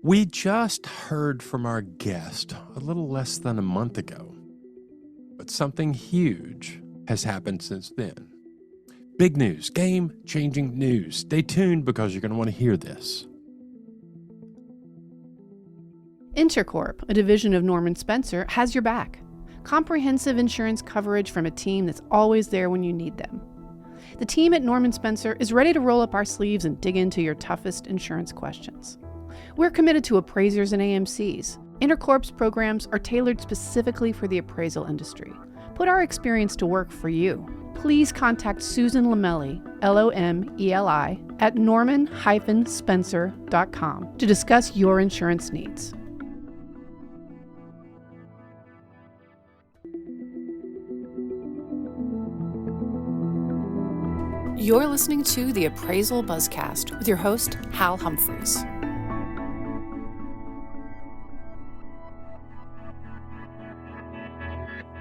We just heard from our guest a little less than a month ago, but something huge has happened since then. Big news, game-changing news. Stay tuned because you're going to want to hear this. Intercorp, a division of Norman Spencer, has your back. Comprehensive insurance coverage from a team that's always there when you need them. The team at Norman Spencer is ready to roll up our sleeves and dig into your toughest insurance questions. We're committed to appraisers and AMCs. Intercorp's programs are tailored specifically for the appraisal industry. Put our experience to work for you. Please contact Susan Lomeli, Lomeli, at norman-spencer.com to discuss your insurance needs. You're listening to the Appraisal Buzzcast with your host, Hal Humphreys.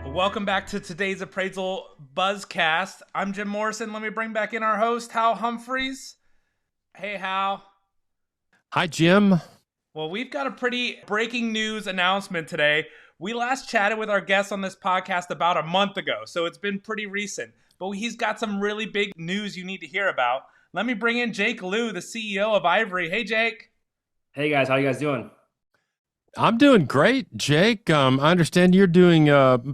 Welcome back to today's Appraisal Buzzcast. I'm Jim Morrison. Let me bring back in our host, Hal Humphreys. Hey, Hal. Hi, Jim. Well, we've got a pretty breaking news announcement today. We last chatted with our guest on this podcast about a month ago, so it's been pretty recent. But he's got some really big news you need to hear about. Let me bring in Jake Lew, the CEO of AIVRE. Hey, Jake. Hey, guys. How you guys doing? I'm doing great, Jake. I understand you're doing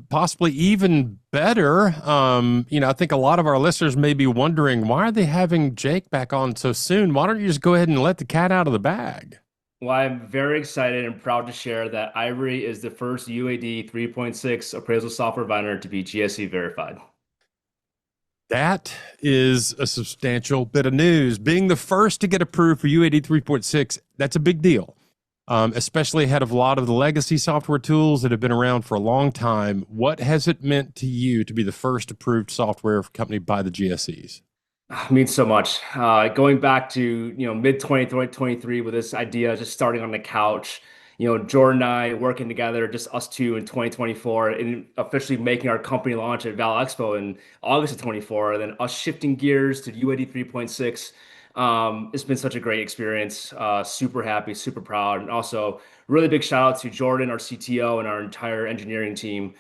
possibly even better. I think a lot of our listeners may be wondering, why are they having Jake back on so soon? Why don't you just go ahead and let the cat out of the bag? Well, I'm very excited and proud to share that AIVRE is the first UAD 3.6 appraisal software vendor to be GSE verified. That is a substantial bit of news. Being the first to get approved for UAD 3.6, that's a big deal. Especially ahead of a lot of the legacy software tools that have been around for a long time. What has it meant to you to be the first approved software company by the GSEs? It means so much. Going back to mid 2023 with this idea, just starting on the couch. Jordan and I working together, just us two in 2024, and officially making our company launch at Val Expo in August of 24, and then us shifting gears to UAD 3.6. It's been such a great experience. Super happy, super proud. And also really big shout out to Jordan, our CTO, and our entire engineering team.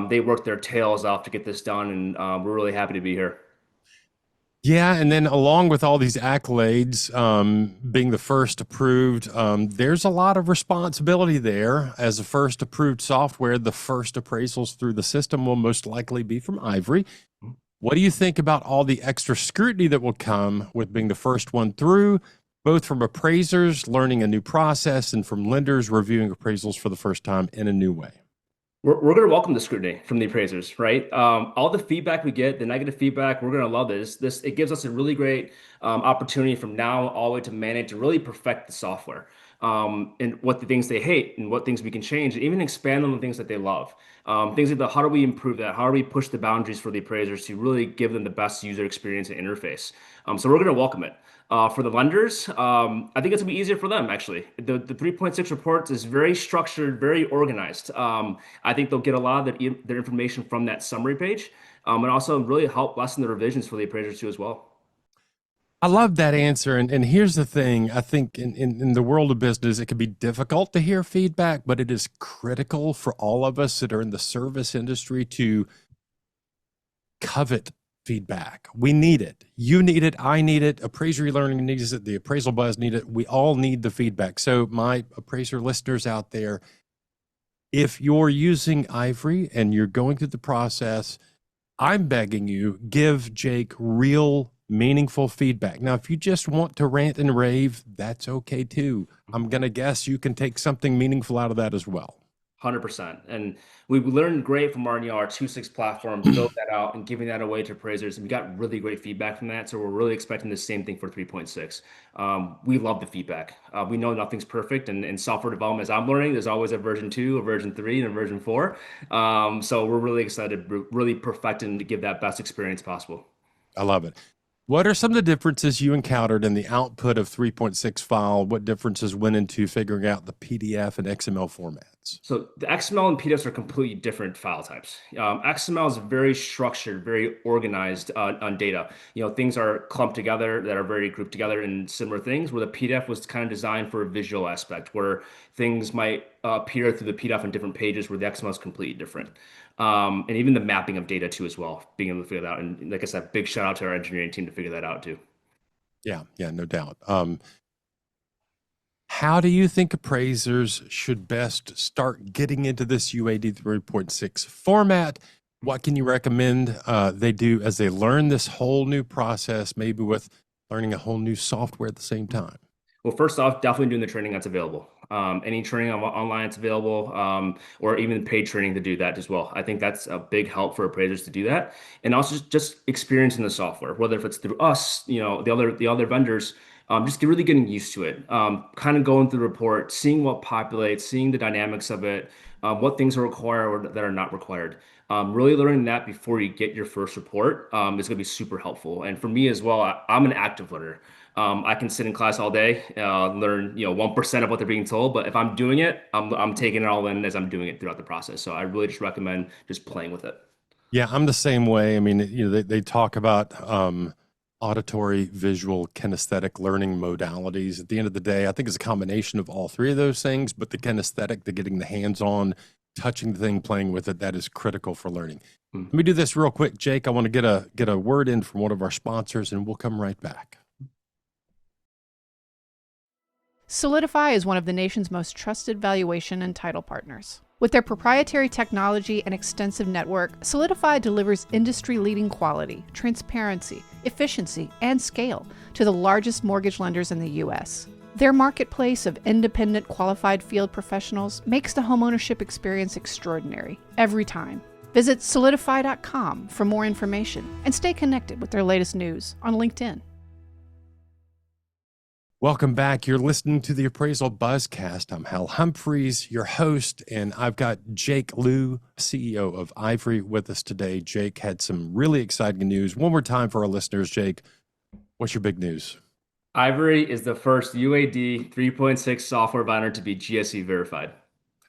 They worked their tails off to get this done, and we're really happy to be here. Yeah, and then along with all these accolades, being the first approved, there's a lot of responsibility there. As the first approved software, the first appraisals through the system will most likely be from AIVRE. What do you think about all the extra scrutiny that will come with being the first one through, both from appraisers learning a new process and from lenders reviewing appraisals for the first time in a new way? We're going to welcome the scrutiny from the appraisers, right? All the feedback we get, the negative feedback, we're going to love this. It gives us a really great opportunity from now all the way to manage and really perfect the software, and what the things they hate and what things we can change, and even expand on the things that they love. Things like how do we improve that? How do we push the boundaries for the appraisers to really give them the best user experience and interface? So we're going to welcome it. For the lenders, I think it's gonna be easier for them, actually. The 3.6 reports is very structured, very organized. I think they'll get a lot of their information from that summary page, and also really help lessen the revisions for the appraisers too as well. I love that answer. And here's the thing. I think in the world of business, it can be difficult to hear feedback, but it is critical for all of us that are in the service industry to covet feedback. We need it. You need it. I need it. Appraiser Learning needs it. The Appraisal Buzz need it. We all need the feedback. So my appraiser listeners out there, if you're using AIVRE and you're going through the process, I'm begging you, give Jake real, meaningful feedback. Now, if you just want to rant and rave, that's okay too. I'm going to guess you can take something meaningful out of that as well. 100%. And we learned great from our 2.6 platform, build that out and giving that away to appraisers. And we got really great feedback from that. So we're really expecting the same thing for 3.6. We love the feedback. We know nothing's perfect. And in software development, as I'm learning, there's always a version 2, a version 3, and a version 4. So we're really excited, really perfecting to give that best experience possible. I love it. What are some of the differences you encountered in the output of 3.6 file? What differences went into figuring out the PDF and XML format? difference? So the XML and PDFs are completely different file types. XML is very structured, very organized on data. Things are clumped together that are very grouped together in similar things, where the PDF was kind of designed for a visual aspect, where things might appear through the PDF on different pages, where the XML is completely different. And even the mapping of data too as well, being able to figure that out. And like I said, big shout out to our engineering team to figure that out too. Yeah, no doubt. How do you think appraisers should best start getting into this UAD 3.6 format? What can you recommend they do as they learn this whole new process, maybe with learning a whole new software at the same time? Well, first off, definitely doing the training that's available. Any training online that's available, or even paid training to do that as well. I think that's a big help for appraisers to do that, and also just experiencing the software, whether if it's through us, the other vendors. Just really getting used to it. Kind of going through the report, seeing what populates, seeing the dynamics of it, what things are required or that are not required. Really learning that before you get your first report is going to be super helpful. And for me as well, I'm an active learner. I can sit in class all day, learn 1% of what they're being told, but if I'm doing it, I'm taking it all in as I'm doing it throughout the process. So I really just recommend just playing with it. Yeah, I'm the same way. I mean, they talk about auditory, visual, kinesthetic learning modalities. At the end of the day, I think it's a combination of all three of those things, but the kinesthetic, the getting the hands-on, touching the thing, playing with it, that is critical for learning. Let me do this real quick, Jake. I want to get a word in from one of our sponsors, and we'll come right back. Solidify is one of the nation's most trusted valuation and title partners. With their proprietary technology and extensive network, Solidify delivers industry-leading quality, transparency, efficiency, and scale to the largest mortgage lenders in the U.S. Their marketplace of independent, qualified field professionals makes the homeownership experience extraordinary every time. Visit solidify.com for more information and stay connected with their latest news on LinkedIn. Welcome back. You're listening to the Appraisal Buzzcast. I'm Hal Humphreys, your host, and I've got Jake Lew, CEO of AIVRE, with us today. Jake had some really exciting news. One more time for our listeners, Jake, what's your big news? AIVRE is the first UAD 3.6 software vendor to be GSE verified.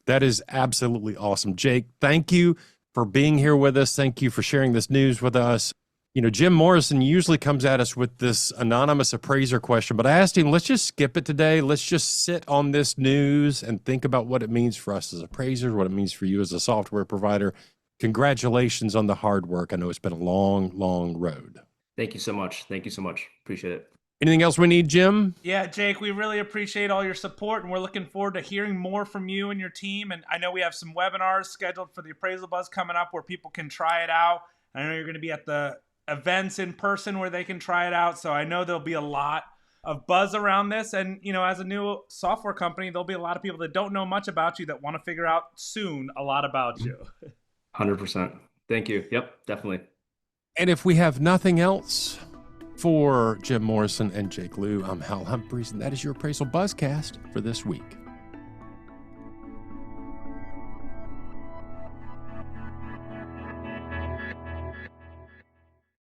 That is absolutely awesome. Jake, thank you for being here with us. Thank you for sharing this news with us. Jim Morrison usually comes at us with this anonymous appraiser question, but I asked him, let's just skip it today. Let's just sit on this news and think about what it means for us as appraisers, what it means for you as a software provider. Congratulations on the hard work. I know it's been a long, long road. Thank you so much. Thank you so much. Appreciate it. Anything else we need, Jim? Yeah, Jake, we really appreciate all your support, and we're looking forward to hearing more from you and your team. And I know we have some webinars scheduled for the Appraisal Buzz coming up where people can try it out. I know you're going to be at the events in person where they can try it out. So I know there'll be a lot of buzz around this. And, as a new software company, there'll be a lot of people that don't know much about you that want to figure out soon a lot about you. 100%. Thank you. Yep, definitely. And if we have nothing else, for Jim Morrison and Jake Lew, I'm Hal Humphreys, and that is your Appraisal Buzzcast for this week.